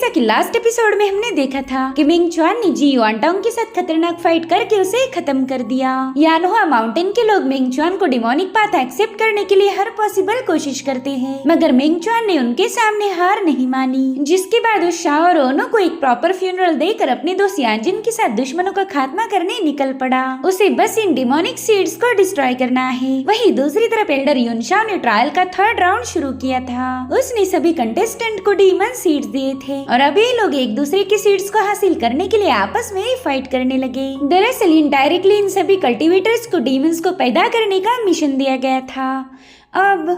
जैसा कि last episode में हमने देखा था कि मिंग चुआन ने जी युआनटांग के साथ खतरनाक फाइट करके उसे खत्म कर दिया। यानहुआ माउंटेन के लोग मिंग चुआन को डिमोनिक पाथ एक्सेप्ट करने के लिए हर पॉसिबल कोशिश करते हैं, मगर मिंग चुआन ने उनके सामने हार नहीं मानी। जिसके बाद उस शाओ और ओनो को एक प्रॉपर फ्यूनरल देकर अपने दोस्त यांजिन के साथ दुश्मनों का खात्मा करने निकल पड़ा। उसे बस इन डिमोनिक सीड्स को डिस्ट्रॉय करना है। वहीं दूसरी तरफ एल्डर युनशाओ ने ट्रायल का थर्ड राउंड शुरू किया था। उसने सभी कंटेस्टेंट को डीमन सीड्स दिए थे और अब ये लोग एक दूसरे के सीड्स को हासिल करने के लिए आपस में ही फाइट करने लगे। दरअसल इनडायरेक्टली इन सभी कल्टीवेटर्स को डीमंस को पैदा करने का मिशन दिया गया था। अब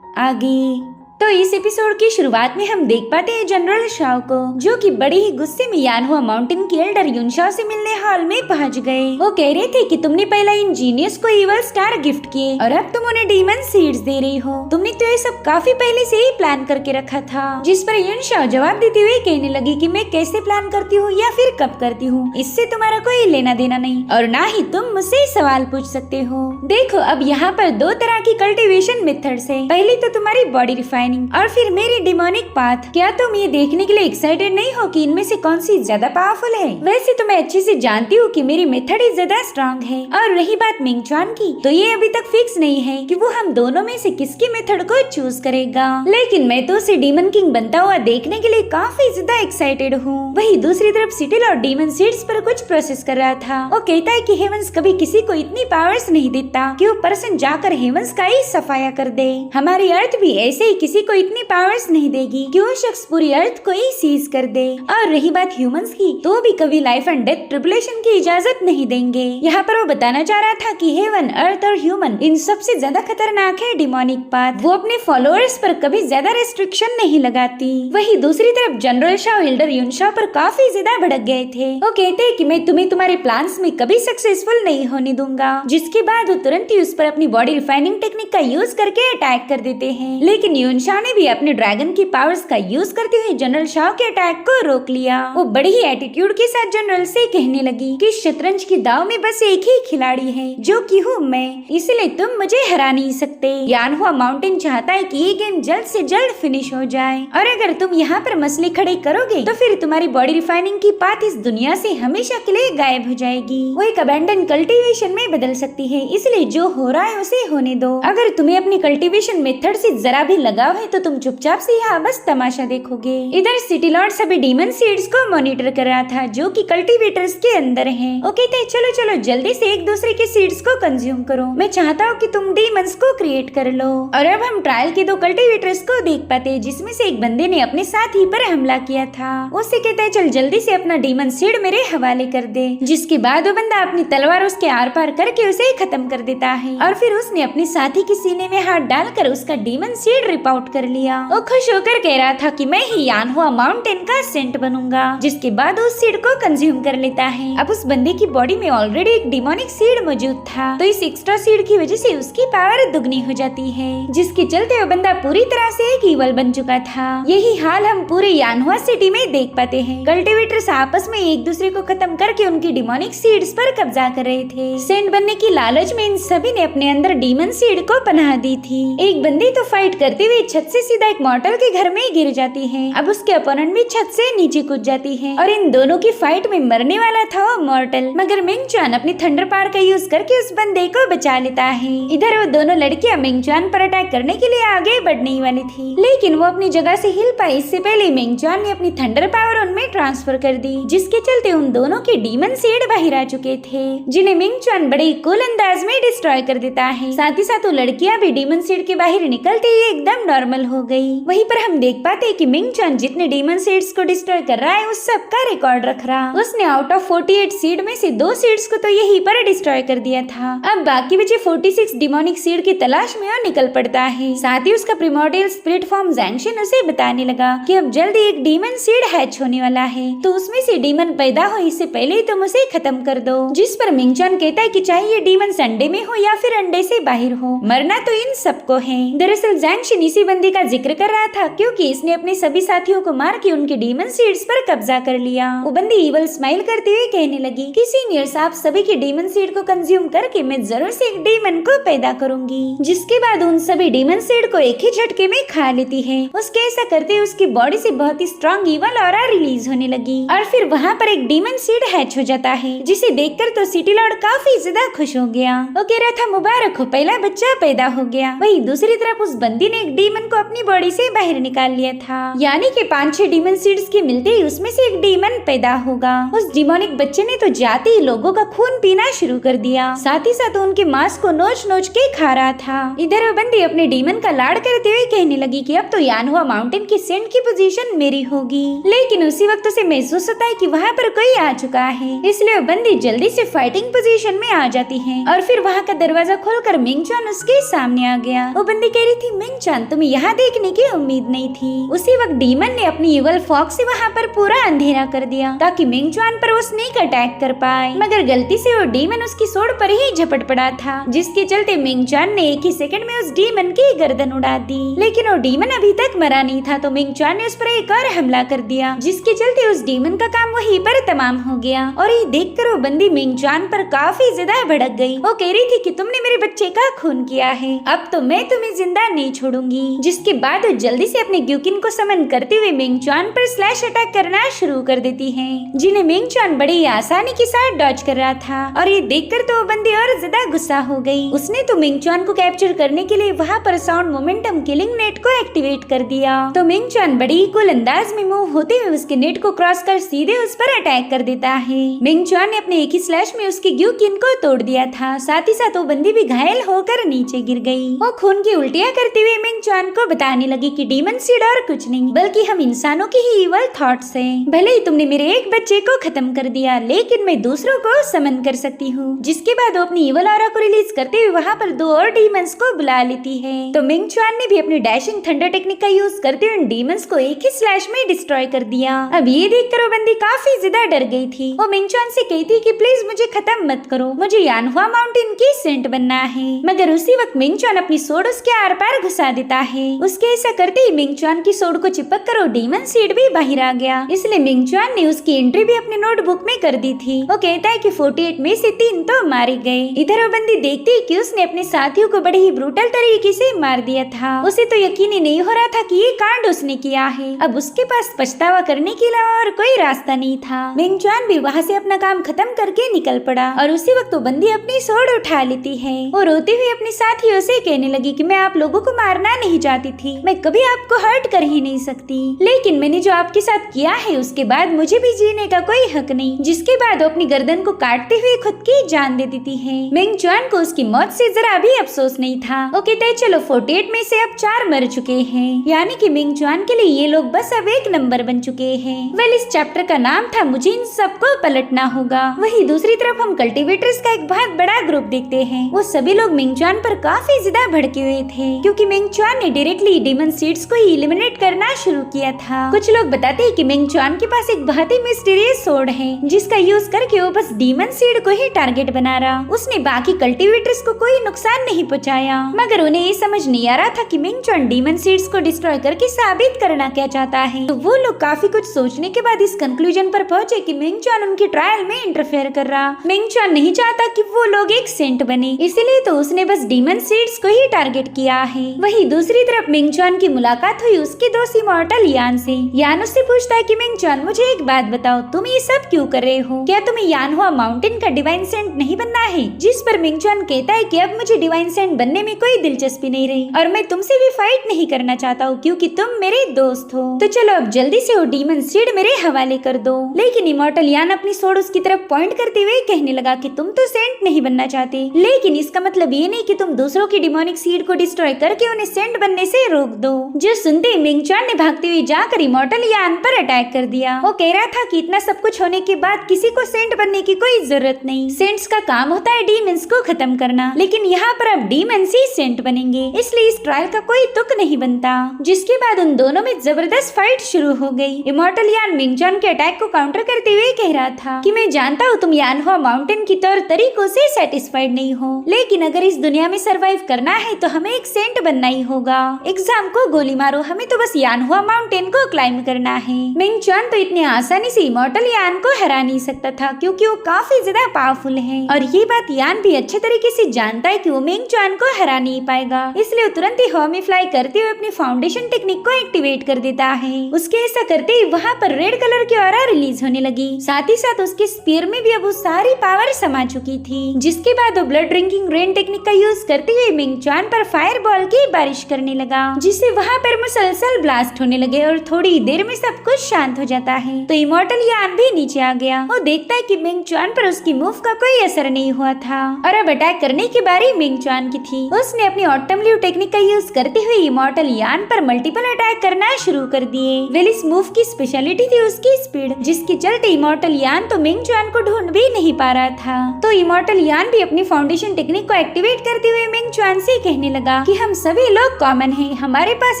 आगे तो इस एपिसोड की शुरुआत में हम देख पाते हैं जनरल शाओ को, जो कि बड़े ही गुस्से में यानहुआ माउंटेन के एल्डर युनशाओ से मिलने हॉल में पहुंच गए। वो कह रहे थे कि तुमने पहला इन जीनियस को इवल स्टार गिफ्ट किए और अब तुम उन्हें डीमन सीड्स दे रही हो। तुमने तो ये सब काफी पहले से ही प्लान करके रखा था। जिस पर युनशाओ जवाब देते हुए कहने लगी कि मैं कैसे प्लान करती हूँ या फिर कब करती हूँ, इससे तुम्हारा कोई लेना देना नहीं और ना ही तुम मुझसे सवाल पूछ सकते हो। देखो, अब यहाँ पर दो तरह की कल्टीवेशन मेथड्स है। पहली तो तुम्हारी बॉडी रिफाइनिंग और फिर मेरी डिमोनिक पाथ। क्या तुम ये देखने के लिए एक्साइटेड नहीं हो कि इनमें से कौन सी ज्यादा पावरफुल है? वैसे तो मैं अच्छे से जानती हूँ कि मेरी मेथड ही ज्यादा स्ट्रॉन्ग है। और रही बात मिंग चुआन की, तो ये अभी तक फिक्स नहीं है कि वो हम दोनों में से किसकी मेथड को चूज करेगा, लेकिन मैं तो उसे डीमन किंग बनता हुआ देखने के लिए काफी ज्यादा एक्साइटेड हूँ। वही दूसरी तरफ सिटिल और डीमन सीड्स पर कुछ प्रोसेस कर रहा था। वो कहता है कि हेवंस कभी किसी को इतनी पावर्स नहीं देता कि वो पर्सन जाकर हेवंस का ही सफाया कर दे। हमारी अर्थ भी ऐसे ही किसी को इतनी पावर्स नहीं देगी कि वो शख्स पूरी अर्थ को ही सीज कर दे। और रही बात ह्यूमंस की, तो भी कभी लाइफ एंड डेथ ट्रिबुलेशन की इजाजत नहीं देंगे। यहाँ पर वो बताना चाह रहा था कि हेवन, अर्थ और ह्यूमन इन सबसे ज्यादा खतरनाक है डिमोनिक पाथ। वो अपने फॉलोअर्स पर कभी ज्यादा रेस्ट्रिक्शन नहीं लगाती। वही दूसरी तरफ जनरल शाओ एल्डर युनशाओ पर काफी ज्यादा भड़क गए थे। वो कहते हैं कि मैं तुम्हें तुम्हारे प्लान्स में कभी सक्सेसफुल नहीं होने दूंगा। जिसके बाद वो तुरंत ही उस पर अपनी बॉडी रिफाइनिंग टेक्निक का यूज करके अटैक कर देते हैं। लेकिन युनशाओ ने भी अपने ड्रैगन की पावर्स का यूज करते हुए जनरल शाओ के अटैक को रोक लिया। वो बड़ी ही एटीट्यूड के साथ जनरल से कहने लगी कि शतरंज की दाव में बस एक ही खिलाड़ी है, जो कि हूँ मैं, इसलिए तुम मुझे हरा नहीं सकते। यानहुआ माउंटेन चाहता है कि ये गेम जल्द से जल्द फिनिश हो जाए और अगर तुम यहाँ पर मसले खड़े करोगे तो फिर तुम्हारी बॉडी रिफाइनिंग की पाथ इस दुनिया से हमेशा के लिए गायब हो जाएगी। वो एक अबैंडन कल्टीवेशन में बदल सकती है, इसलिए जो हो रहा है उसे होने दो। अगर तुम्हें अपनी कल्टीवेशन मेथड से जरा भी लगाव है तो तुम चुपचाप से यहाँ बस तमाशा देखोगे। इधर सिटी लॉर्ड सभी डीमन सीड्स को मॉनिटर कर रहा था, जो कि कल्टीवेटर्स के अंदर हैं। वो कहते हैं चलो चलो जल्दी से एक दूसरे के सीड्स को कंज्यूम करो। मैं चाहता हूँ कि तुम डीमंस को क्रिएट कर लो। और अब हम ट्रायल के दो कल्टीवेटर्स को देख पाते हैं, जिसमें से एक बंदे ने अपने साथी पर हमला किया था। उससे कहता है चल जल्दी से अपना डीमन सीड मेरे हवाले कर दे। जिसके बाद वो बंदा अपनी तलवार उसके आर पार करके उसे खत्म कर देता है और फिर उसने अपने साथी के सीने में हाथ डालकर उसका डीमन सीड रिप आउट कर लिया। वो खुश होकर कह रहा था कि मैं ही यानहुआ माउंटेन का सेंट बनूंगा। जिसके बाद उस सीड को कंज्यूम कर लेता है। अब उस बंदे की बॉडी में ऑलरेडी एक डिमोनिक सीड मौजूद था, तो इस एक्स्ट्रा सीड की वजह से उसकी पावर दुगनी हो जाती है, जिसके चलते वो बंदा पूरी तरह से एक ईवल बन चुका था। यही हाल हम पूरे यानहुआ सिटी में देख पाते हैं। कल्टीवेटर्स आपस में एक दूसरे को खत्म करके उनकी डिमोनिक सीड्स पर कब्जा कर रहे थे। सेंट बनने की लालच में इन सभी ने अपने अंदर डीमन सीड को पनाह दी थी। एक बंदी तो फाइट करते हुए छत से सीधा एक मॉर्टल के घर में गिर जाती है। अब उसके अपोनेंट भी छत से नीचे कूद जाती है और इन दोनों की फाइट में मरने वाला था वो मॉर्टल, मगर मिंग चुआन अपनी थंडर पावर का यूज करके उस बंदे को बचा लेता है। इधर वो दोनों लड़कियां मिंग चुआन पर अटैक करने के लिए आगे बढ़ने वाली थी, लेकिन वो अपनी जगह से हिल पाई इससे पहले मिंग चुआन ने अपनी थंडर पावर उनमें ट्रांसफर कर दी, जिसके चलते उन दोनों के डीमन सीड बाहर आ चुके थे, जिन्हें मिंग चुआन बड़े कूल अंदाज में डिस्ट्रॉय कर देता है। साथ ही साथ वो लड़कियां भी डीमन सीड के बाहर निकलते ही एकदम नॉर्मल हो गई। वहीं पर हम देख पाते हैं कि मिंग चुआन जितने डीमन सीड्स को डिस्ट्रॉय कर रहा है उस सब का रिकॉर्ड रख रहा। उसने आउट ऑफ 48 सीड में से 2 सीड्स को तो यहीं पर डिस्ट्रॉय कर दिया था। अब बाकी बचे 46 डिमोनिक सीड की तलाश में वो निकल पड़ता है। साथ ही उसका प्रिमोर्डियल स्पिरिट फॉर्म जैंक्शन उसे बताने लगा कि अब जल्दी एक डीमन सीड हैच होने वाला है, तो उसमें से डीमन पैदा हो इससे पहले ही तुम उसे खत्म कर दो। जिस पर मिंग चुआन कहता है कि चाहे ये डीमन अंडे में हो या फिर अंडे से बाहर हो, मरना तो इन सबको है। दरअसल जैंक्शन इसी बंदी का जिक्र कर रहा था क्योंकि इसने अपने सभी साथियों को मार के उनके डीमन सीड्स पर कब्जा कर लिया। वो बंदी इवल स्माइल करते हुए कहने लगी कि सीनियर्स, आप सभी के डीमन सीड को कंज्यूम करके मैं जरूर से एक डीमन को पैदा करूंगी, जिसके बाद उन सभी डीमन सीड को एक ही झटके में खा लेती है। उसके ऐसा करते उसकी बॉडी से बहुत ही स्ट्रॉन्ग इवल ऑरा रिलीज होने लगी और फिर वहाँ पर एक डीमन सीड हैच हो जाता है, जिसे देखकर तो सिटी लॉर्ड काफी ज्यादा खुश हो गया। वो कह रहा था मुबारक हो, पहला बच्चा पैदा हो गया। वही दूसरी तरफ उस बंदी ने एक डीमन को अपनी बॉडी से बाहर निकाल लिया था, यानी कि 5-6 डीमन सीड्स के मिलते ही उसमें से एक डीमन पैदा होगा। उस डिमोनिक बच्चे ने तो जाते ही लोगों का खून पीना शुरू कर दिया, साथ ही साथ उनके मांस को नोच नोच के खा रहा था। इधर वो बंदी अपने डीमन का लाड़ करते हुए कहने लगी कि अब तो यानहुआ माउंटेन की सेंट की पोजीशन मेरी होगी। लेकिन उसी वक्त उसे महसूस होता है कि वहाँ पर कोई आ चुका है, इसलिए वो बंदी जल्दी से फाइटिंग पोजीशन में आ जाती है और फिर वहाँ का दरवाजा खोलकर मिंगचान उसके सामने आ गया। वो बंदी कह रही थी, मिंगचान तुम्हें यहाँ देखने की उम्मीद नहीं थी। उसी वक्त डीमन ने अपनी इवल फॉग से वहाँ पर पूरा अंधेरा कर दिया ताकि मिंगचान पर वो स्नेक अटैक कर पाए, मगर गलती से वो डीमन उसकी सोड़ पर ही झपट पड़ा था, जिसके चलते मिंगचान ने एक ही सेकंड में उस डीमन की गर्दन उड़ा दी। लेकिन वो डीमन अभी तक मरा नहीं था, तो मिंगचान ने उस पर एक और हमला कर दिया, जिसके चलते उस डीमन का काम वहीं पर तमाम हो गया। और ये देखकर वो बंदी मिंगचान पर काफी ज्यादा भड़क गई। वो कह रही थी कि तुमने मेरे बच्चे का खून किया है, अब तो मैं तुम्हें जिंदा नहीं छोड़ूंगी। जिसके बाद वो जल्दी से अपने ग्यूकिन को समन करते हुए मिंगचान पर स्लैश अटैक करना शुरू कर देती है, जिन्हें मिंगचान बड़ी आसानी के साथ डॉज कर रहा था। और ये देखकर तो वो बंदी और ज्यादा गुस्सा हो गई। उसने तो मिंगचान को कैप्चर करने के लिए वहाँ पर साउंड मोमेंटम किलिंग नेट को एक्टिवेट कर दिया। तो मिंगचान बड़ी कूल अंदाज में मूव होते हुए उसके नेट को क्रॉस कर सीधे उस पर अटैक कर देता है। मिंगचान ने अपने एक ही स्लैश में उसके ग्यूकिन को तोड़ दिया था, साथ ही साथ वो बंदी भी घायल होकर नीचे गिर गई। वो खून की उल्टियाँ करते हुए मिंगचान को बताने लगी कि डीमन सीड और कुछ नहीं बल्कि हम इंसानों की ही इवल थॉट्स हैं। भले ही तुमने मेरे एक बच्चे को खत्म कर दिया, लेकिन मैं दूसरों को समन कर सकती हूँ। जिसके बाद वो अपनी इवल ऑरा को रिलीज करते हुए वहाँ पर 2 और डीमंस को बुला लेती है। तो मिंगचान ने भी अपनी डैशिंग थंडर टेक्निक का यूज करते हुए डीमंस को एक ही स्लैश में डिस्ट्रॉय कर दिया। अब ये देखकर वो बंदी काफी ज्यादा डर गई थी। वो मिंगचान से कहती कि प्लीज मुझे खत्म मत करो, मुझे यानहुआ माउंटेन की सेंट बनना है। मगर उसी वक्त मिंगचान अपनी सोड उसके आर पार घुसा देता है। उसके ऐसा करते ही मिंगचान की सोड को चिपक कर वो डीमन सीड भी बाहर आ गया, इसलिए मिंगचान ने उसकी एंट्री भी अपने नोटबुक में कर दी थी। वो कहता है कि 48 में से 3 तो मारे गए। इधर वो बंदी देखती है कि उसने अपने साथियों को बड़े ही ब्रूटल तरीके से मार दिया था। उसे तो यकीन ही नहीं हो रहा था कि ये कांड उसने किया है। अब उसके पास पछतावा करने के अलावा और कोई रास्ता नहीं था। मिंगचान भी वहाँ से अपना काम खत्म करके निकल पड़ा और उसी वक्त वो बंदी अपनी सोड उठा लेती है। वो रोते हुए अपने साथियों से कहने लगी कि मैं आप लोगों को मारना नहीं चाहती थी, मैं कभी आपको हर्ट कर ही नहीं सकती, लेकिन मैंने जो आपके साथ किया है उसके बाद मुझे भी जीने का कोई हक नहीं। जिसके बाद वो अपनी गर्दन को काटते हुए खुद की जान दे देती है। मिंगचान को उसकी मौत से जरा भी अफसोस नहीं था। वो कहते हैं चलो 48 में से अब 4 मर चुके हैं, यानी कि मिंगचान के लिए ये लोग बस अब एक नंबर बन चुके हैं। वेल, इस चैप्टर का नाम था मुझे इन सबको पलटना होगा। वही दूसरी तरफ हम कल्टीवेटर्स का एक बहुत बड़ा ग्रुप देखते हैं। वो सभी लोग मिंगचान पर काफी ज्यादा भड़के हुए थे, क्योंकि मिंगचान ने डायरेक्टली डीमन सीड्स को ही एलिमिनेट करना शुरू किया था। कुछ लोग बताते हैं कि मिंगचान के पास एक बहुत ही मिस्टीरियस सोड है, जिसका यूज करके वो बस डीमन सीड को ही टारगेट बना रहा। उसने बाकी कल्टीवेटर्स को कोई नुकसान नहीं पहुंचाया, मगर उन्हें ये समझ नहीं आ रहा था कि मिंगचान डीमन सीड्स को डिस्ट्रॉय करके साबित करना क्या चाहता है। तो वो लोग काफी कुछ सोचने के बाद इस कंक्लूजन पर पहुंचे कि मिंगचान उनकी ट्रायल में इंटरफेयर कर रहा। मिंगचान नहीं चाहता कि वो लोग एक सेंट बने, इसीलिए तो उसने बस डीमन सीड्स को ही टारगेट किया है। वही दूसरी तरफ मिंगचान की मुलाकात हुई उसके दोस्त इमॉर्टल यान से। यान उससे पूछता है कि मिंगचान मुझे एक बात बताओ, तुम ये सब क्यों कर रहे हो? क्या तुम्हें यानहुआ माउंटेन का डिवाइन सेंट नहीं बनना है? जिस पर मिंगचान कहता है कि अब मुझे डिवाइन सेंट बनने में कोई दिलचस्पी नहीं रही और मैं तुमसे भी फाइट नहीं करना चाहता हूँ, क्योंकि तुम मेरे दोस्त हो। तो चलो अब जल्दी से वो डीमन सीड मेरे हवाले कर दो। लेकिन इमॉर्टल यान अपनी सोड उसकी तरफ पॉइंट करते हुए कहने लगा कि तुम तो सेंट नहीं बनना चाहते, लेकिन इसका मतलब ये नहीं कि तुम दूसरों की डिमोनिक सीड को डिस्ट्रॉय करके उन्हें सेंट बनने से रोक दो। जो सुनते ही मिंगचान ने भागते हुए जाकर इमॉर्टल यान पर अटैक कर दिया। वो कह रहा था कि इतना सब कुछ होने के बाद किसी को सेंट बनने की कोई जरूरत नहीं, सेंट्स का काम होता है डीमंस को खत्म करना, लेकिन यहाँ पर अब डीमंस ही सेंट बनेंगे, इसलिए इस ट्रायल का कोई तुक नहीं बनता। जिसके बाद उन दोनों में जबरदस्त फाइट शुरू हो गई। इमॉर्टल यान मिंगचान के अटैक को काउंटर करते हुए कह रहा था कि मैं जानता हूँ तुम यानहुआ माउंटेन की तौर तरीकों से सेटिस्फाइड नहीं हो, लेकिन अगर इस दुनिया में सरवाइव करना है तो हमें एक सेंट बनना ही होगा। होगा। एग्जाम को गोली मारो, हमें तो बस यानहुआ माउंटेन को क्लाइंब करना है। मिंग चुआन तो इतने आसानी से इमॉर्टल यान को हरा नहीं सकता था क्योंकि वो काफी ज्यादा पावरफुल है और ये बात यान भी अच्छे तरीके से जानता है कि वो मिंग चुआन को हरा नहीं पाएगा। इसलिए वो तुरंत ही हवा में फ्लाई करते हुए अपनी फाउंडेशन टेक्निक को एक्टिवेट कर देता है। उसके ऐसा करते ही वहाँ पर रेड कलर की ऑरा रिलीज होने लगी। साथ ही साथ उसके स्पीयर में भी अब वो सारी पावर समा चुकी थी, जिसके बाद वो ब्लड ड्रिंकिंग रेन टेक्निक का यूज करते हुए मिंग चुआन पर फायर बॉल की बारिश करने लगा, जिससे वहाँ पर मुसलसल ब्लास्ट होने लगे और थोड़ी देर में सब कुछ शांत हो जाता है। तो इमॉर्टल यान भी नीचे आ गया। वो देखता है कि मिंग चुआन पर उसकी मूव का कोई असर नहीं हुआ था और अब अटैक करने की बारी मिंग चुआन की थी। उसने अपनी ऑटम लीव टेक्निक का यूज करते हुए इमॉर्टल यान पर मल्टीपल अटैक करना शुरू कर दिए। वेल इस मूव की स्पेशलिटी थी उसकी स्पीड, जिसके चलते इमॉर्टल यान तो मिंग चुआन को ढूंढ भी नहीं पा रहा था। तो इमॉर्टल यान भी अपनी फाउंडेशन टेक्निक को एक्टिवेट करते हुए मिंग चुआन से कहने लगा कि हम सभी लोग कॉमन हैं, हमारे पास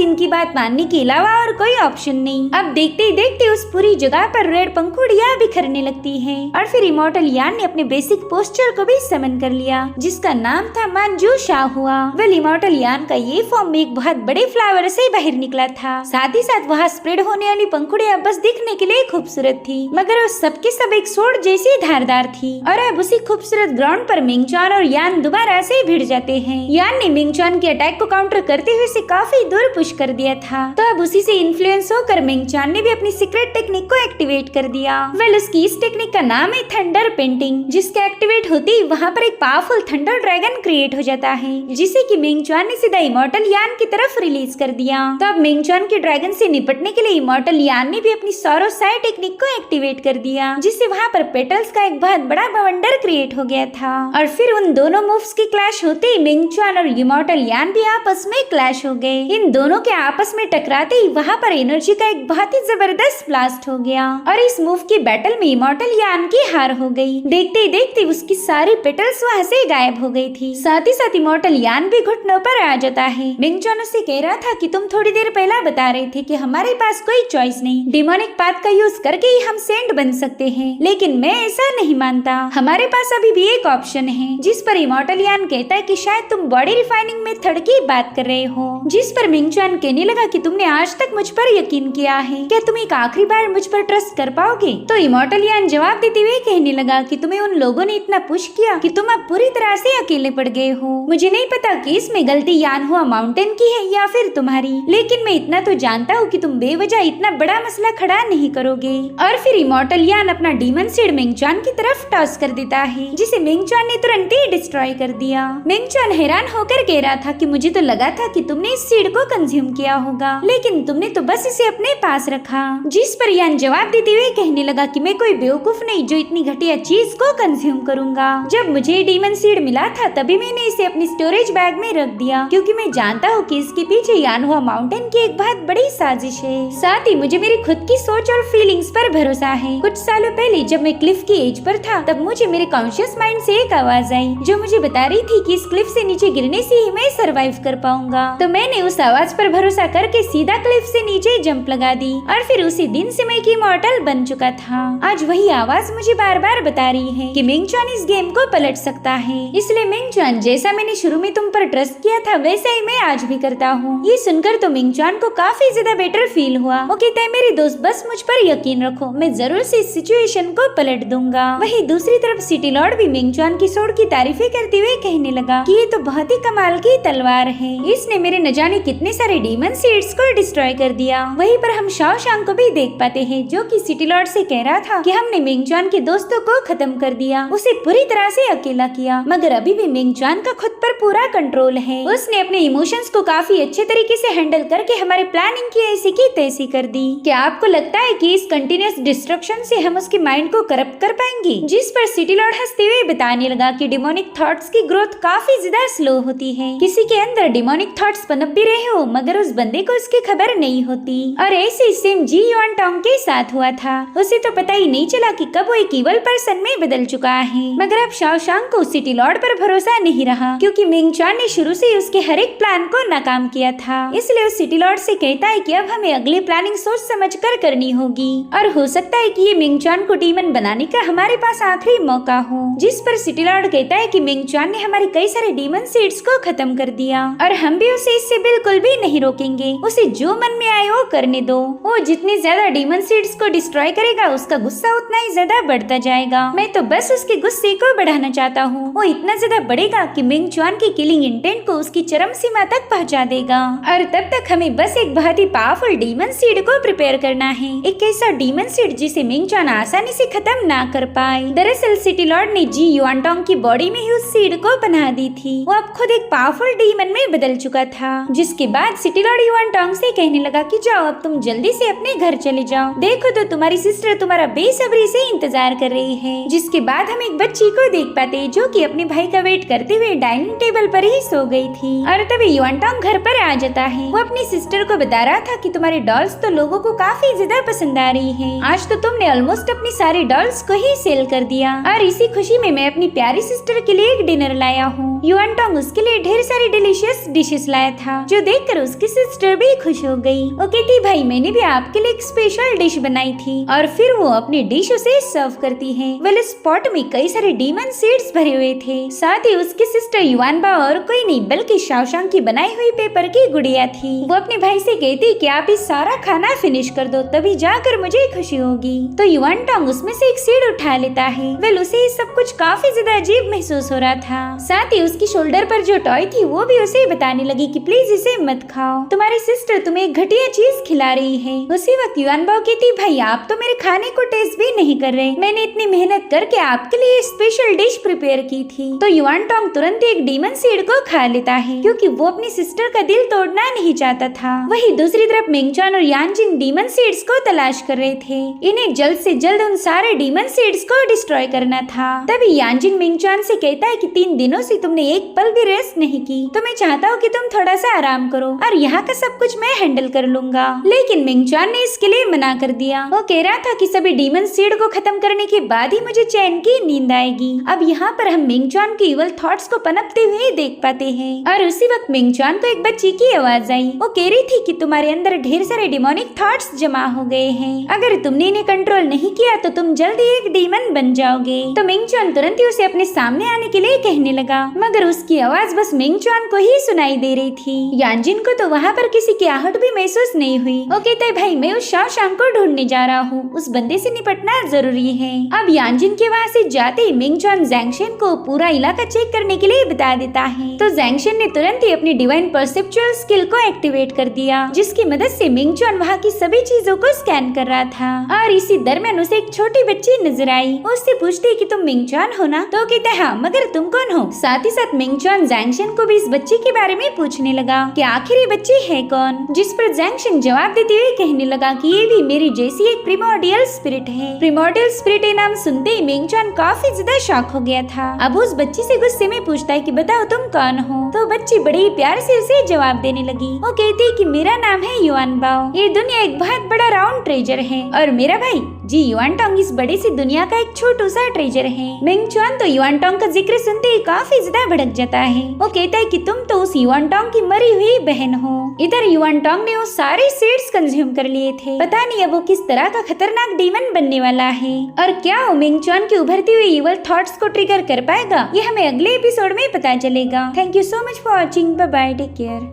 इनकी बात मानने के अलावा और कोई ऑप्शन नहीं। अब देखते ही देखते उस पूरी जगह पर रेड पंखुड़ियां बिखरने लगती है और फिर इमॉर्टल यान ने अपने बेसिक पोस्चर को भी समन कर लिया, जिसका नाम था मंजू शाहुआ। वेल इमॉर्टल यान का ये फॉर्म एक बहुत बड़े फ्लावर से बाहर निकला था। साथ ही साथ वहाँ स्प्रेड होने वाली पंखुड़ियां बस दिखने के लिए खूबसूरत थी, मगर वो सबके सब एक सोड जैसी धारदार थी। और अब उसी खूबसूरत ग्राउंड पर मिंग चुआन और यान दोबारा से भिड़ जाते हैं। यान ने मिंग चुआन के अटैक को काउंटर करते हुए उसे काफी दूर पुश कर दिया था। तो अब उसी से इन्फ्लुएंस होकर मिंग चुआन ने भी अपनी सीक्रेट टेक्निक को एक्टिवेट कर दिया। वेल उसकी इस टेक्निक का नाम है थंडर पेंटिंग, जिसके एक्टिवेट होते ही वहाँ पर एक पावरफुल थंडर ड्रैगन क्रिएट हो जाता है, जिसे कि मिंग चुआन ने सीधा इमॉर्टल यान की तरफ रिलीज कर दिया। तो अब मिंग चुआन के ड्रैगन से निपटने के लिए इमॉर्टल यान ने भी अपनी सौरो साई टेक्निक को एक्टिवेट कर दिया, जिससे वहाँ पर पेटल्स का एक बहुत बड़ा बवंडर क्रिएट हो गया था। और फिर उन दोनों मूव्स की क्लैश होते ही मिंग चुआन और इमॉर्टल यान भी आपस में क्लैश हो गए। इन दोनों के आपस में टकराते ही वहाँ पर एनर्जी का एक बहुत ही जबरदस्त ब्लास्ट हो गया और इस मूव की बैटल में इमॉर्टल यान की हार हो गई। देखते ही देखते उसकी सारी पेटल्स वहाँ से गायब हो गई थी। साथ ही साथ इमॉर्टल यान भी घुटनों पर आ जाता है। मिंग चुआन उससे कह रहा था कि तुम थोड़ी देर पहले बता रहे थे कि हमारे पास कोई चॉइस नहीं, डिमोनिक पाथ का यूज करके ही हम सेंट बन सकते हैं, लेकिन मैं ऐसा नहीं मानता। हमारे पास अभी भी एक ऑप्शन है, जिस पर इमॉर्टल यान कहता है कि शायद तुम बॉडी रिफाइनिंग मेथड की बात कर रहे हो। जिस पर मिंग चुआन कहने लगा कि तुमने आज तक मुझ पर यकीन किया है, क्या तुम एक आखिरी बार मुझ पर ट्रस्ट कर पाओगे? तो इमॉर्टल यान जवाब देते हुए कहने लगा कि तुम्हें उन लोगों ने इतना पुश किया कि तुम अब पूरी तरह से अकेले पड़ गए हो। मुझे नहीं पता कि इसमें गलती यानहुआ माउंटेन की है या फिर तुम्हारी, लेकिन मैं इतना तो जानता हूँ कि तुम बेवजह इतना बड़ा मसला खड़ा नहीं करोगे। और फिर इमॉर्टल यान अपना डीमन सीड मिंग चुआन की तरफ टॉस कर देता है, जिसे मिंग चुआन ने तुरंत ही डिस्ट्रॉय कर दिया। मिंग चुआन हैरान होकर कह रहा था कि मुझे तो लगा था कि तुमने इस सीड को कंज्यूम किया होगा, लेकिन तुमने तो बस इसे अपने पास रखा। जिस पर यान जवाब देते हुए कहने लगा कि मैं कोई बेवकूफ नहीं जो इतनी घटिया चीज को कंज्यूम करूंगा। जब मुझे डीमन सीड मिला था तभी मैंने इसे अपनी स्टोरेज बैग में रख दिया, क्योंकि मैं जानता हूँ कि इसके पीछे यानहुआ माउंटेन की एक बहुत बड़ी साजिश है। साथ ही मुझे मेरी खुद की सोच और फीलिंग्स पर भरोसा है। कुछ सालों पहले जब मैं क्लिफ की एज पर था, तब मुझे मेरे कॉन्शियस माइंड से एक आवाज आई जो मुझे बता रही थी कि इस क्लिफ से नीचे गिरने से ही मैं सरवाइव कर पाऊंगा। तो मैंने उस आवाज पर भरोसा करके सीधा क्लिफ से नीचे जंप लगा दी और फिर उसी दिन से मैं इमॉर्टल बन चुका था। आज वही आवाज मुझे बार बार बता रही है कि मिंग चुआन इस गेम को पलट सकता है। इसलिए मिंग चुआन, जैसा मैंने शुरू में तुम पर ट्रस्ट किया था वैसा ही मैं आज भी करता हूँ। ये सुनकर तो मिंग चुआन को काफी ज्यादा बेटर फील हुआ। वो कहता है मेरे दोस्त बस मुझ पर यकीन रखो, मैं जरूर से इस सिचुएशन को पलट दूंगा। वही दूसरी तरफ सिटी लॉर्ड भी मिंग चुआन की सोड की तारीफें करते हुए कहने लगा कि ये तो बहुत ही कमाल की तलवार है, इसने मेरे न जाने कितने सारे डीमन सीड्स को डिस्ट्रॉय कर दिया। वहीं पर हम शाओ शांग को भी देख पाते हैं, जो कि सिटी लॉर्ड से कह रहा था कि हमने मिंग चुआन के दोस्तों को खत्म कर दिया, उसे पूरी तरह से अकेला किया, मगर अभी भी मिंग चुआन का खुद पर पूरा कंट्रोल है। उसने अपने इमोशंस को काफी अच्छे तरीके से हैंडल करके हमारे प्लानिंग की ऐसी की तैसी कर दी। क्या आपको लगता है कि इस कंटिन्यूअस डिस्ट्रक्शन से हम उसके माइंड को करप्ट कर पाएंगे? जिस पर सिटी लॉर्ड हंसते हुए बताने लगा कि डिमोनिक थॉट्स की ग्रोथ काफी ज्यादा स्लो होती है। किसी के अंदर डिमोनिक थॉट्स पनप भी रहे हो, मगर उस बंदे को उसकी खबर नहीं होती। और ऐसे सेम जी युआन टोंग के साथ हुआ था। उसे तो पता ही नहीं चला कि कब वो एक इवल पर्सन में बदल चुका है। मगर अब शाओ शांग को सिटी लॉर्ड पर भरोसा नहीं रहा, क्योंकि मिंग चुआन ने शुरू से उसके हर एक प्लान को नाकाम किया था। इसलिए उस सिटी लॉर्ड से कहता है कि अब हमें अगली प्लानिंग सोच समझ कर करनी होगी, और हो सकता है कि ये मिंग चुआन को डीमन बनाने का हमारे पास आखिरी मौका हो। जिस पर सिटी लॉर्ड कहता है कि मिंग चुआन ने हमारे कई सारे डीमन सीड्स को खत्म कर दिया और हम भी उसे इससे बिल्कुल भी नहीं रोकेंगे। उसे जो मन में आए वो करने दो। वो जितनी ज्यादा डीमन सीड्स को डिस्ट्रॉय करेगा उसका गुस्सा उतना ही ज्यादा बढ़ता जाएगा। मैं तो बस उसके गुस्से को बढ़ाना चाहता हूँ। वो इतना ज्यादा बढ़ेगा कि मिंग च्वान की किलिंग इंटेंट को उसकी चरम सीमा तक पहुँचा देगा। और तब तक हमें बस एक बहुत ही पावरफुल डीमन सीड को प्रिपेयर करना है। एक ऐसा डीमन सीड जिसे मिंग च्वान आसानी से खत्म ना कर पाए। दरअसल सिटी लॉर्ड ने जी युआनटोंग की बॉडी में ही उस सीड को बना दी थी। वो अब खुद एक पावरफुल डीमन में बदल चुका था। जिसके बाद सिटी लॉर्ड युआनटोंग से कहने लगा कि जाओ अब तुम जल्दी से अपने घर चले जाओ। देखो तो तुम्हारी सिस्टर तुम्हारा बेसब्री से इंतजार कर रही है। जिसके बाद हम एक बच्ची को देख पाते जो कि अपने भाई का वेट करते हुए डाइनिंग टेबल पर ही सो गई थी। और तभी युआनटोंग घर पर आ जाता है। वो अपनी सिस्टर को बता रहा था कि तुम्हारे डॉल्स तो लोगों को काफी ज्यादा पसंद आ रही है। आज तो तुमने ऑलमोस्ट अपनी सारी डॉल्स को ही सेल कर दिया और इसी खुशी में मैं अपनी प्यारी सिस्टर के लिए एक डिनर लाया हूँ। युआनटोंग उसके लिए ढेर सारी डिलीशियस डिशेस लाया था जो देखकर उसकी सिस्टर भी खुश हो गई। वो कहती भाई मैंने भी आपके लिए एक स्पेशल डिश बनाई थी। और फिर वो अपनी डिश उसे सर्व करती है। वेल उस पॉट में कई सारे डीमन सीड्स भरे हुए थे। साथ ही उसकी सिस्टर युआनबा और कोई नहीं बल्कि शाओशांग की बनाई हुई पेपर की गुड़िया थी। वो अपने भाई से कहती कि आप इस सारा खाना फिनिश कर दो तभी जाकर मुझे खुशी होगी। तो युआनटोंग उसमें से एक सीड उठा लेता है। वेल उसे ये सब कुछ काफी ज्यादा अजीब महसूस हो रहा था। साथ ही उसकी शोल्डर पर जो टॉय थी वो भी उसे बताने लगी कि प्लीज इसे मत खाओ, तुम्हारी सिस्टर तुम्हें एक घटिया चीज खिला रही है। उसी वक्त युआनबा कहती भाई आप तो मेरे खाने को टेस्ट भी नहीं कर रहे। मैंने इतनी मेहनत करके आपके लिए स्पेशल डिश प्रिपेयर की थी। तो युआनटोंग तुरंत एक डीमन सीड को खा लेता है क्योंकि वो अपनी सिस्टर का दिल तोड़ना नहीं चाहता था। वही दूसरी तरफ मिंग च्वान और यांजिन डीमन सीड्स को तलाश कर रहे थे। इन्हें जल्द से जल्द उन सारे डीमन सीड्स को डिस्ट्रॉय करना था। तभी यांजिन मिंग च्वान से कहता है कि 3 दिनों से तुमने एक पल भी रेस्ट नहीं की, तो मैं चाहता हूँ कि तुम थोड़ा सा आराम करो और यहाँ का सब कुछ मैं हैंडल कर लूंगा। लेकिन मिंग च्वान ने इसके लिए मना कर दिया। वो कह रहा था कि सभी डीमन सीड को खत्म करने के बाद ही मुझे चैन की नींद आएगी। अब यहाँ पर हम मिंग च्वान के इवल थॉट्स को पनपते हुए देख पाते हैं। और उसी वक्त मिंग च्वान को एक बच्ची की आवाज आई। वो कह रही थी कि तुम्हारे अंदर ढेर सारे डिमोनिक थॉट्स जमा हो गए हैं। अगर तुमने इन्हें कंट्रोल नहीं किया तो तुम जल्दी एक डीमन बन जाओगे। तो मिंग च्वान तुरंत ही उसे अपने सामने आने के लिए कहने लगा, मगर उसकी आवाज बस मिंग च्वान को ही सुनाई दे रही थी। यांजिन को तो वहाँ पर किसी की आहट भी महसूस नहीं हुई। वो कहता है भाई मैं उस शाओशांग को ढूंढने जा रहा हूँ, उस बंदे से निपटना जरूरी है। अब यांजिन के वहाँ से जाते ही मिंग च्वान ज़ैंगशन को पूरा इलाका चेक करने के लिए बता देता है। तो ज़ैंगशन ने तुरंत ही अपनी डिवाइन परसेप्चुअल स्किल को एक्टिवेट कर दिया, जिसकी मदद से मिंग च्वान वहाँ की सभी चीजों को स्कैन कर रहा था। और इसी दरमियान उसे एक छोटी बच्ची नजर आई। उससे पूछती कि तुम मिंग च्वान हो ना? तो कहता है हाँ, मगर तुम कौन हो? साथ ही साथ मिंग च्वान ज़ैंगशन को भी इस बच्ची के बारे में पूछने लगा कि आखिर ये बच्ची है कौन। जिस पर ज़ैंगशन जवाब देते हुए कहने लगा कि ये भी मेरी जैसी एक प्रिमोर्डियल स्पिरिट है। प्रिमोर्डियल स्पिरिट ये नाम सुनते ही मिंग च्वान काफी ज्यादा शॉक हो गया था। अब उस बच्ची से गुस्से में पूछता है कि बताओ तुम कौन हो? तो बच्ची बड़े ही प्यार से उसे जवाब देने लगी। वो कहती है कि मेरा नाम है युआनबाओ। ये दुनिया एक बहुत बड़ा राउंड ट्रेजर है और मेरा भाई जी युआनटोंग इस बड़ी सी दुनिया का एक छोटू सा ट्रेजर है। मिंग च्वान तो युआनटोंग का जिक्र सुनते ही काफी ज्यादा भड़क जाता है। वो कहता है कि तुम तो उस युआनटोंग की मरी हुई बहन हो। इधर युआनटोंग ने वो सारे सीड्स कंज्यूम कर लिए थे। पता नहीं अब वो किस तरह का खतरनाक डीमन बनने वाला है और क्या वो मिंग च्वान की उभरती हुई इवल थॉट्स को ट्रिगर कर पाएगा, ये हमें अगले एपिसोड में पता चलेगा। Thank you so much for watching. Bye bye, take care.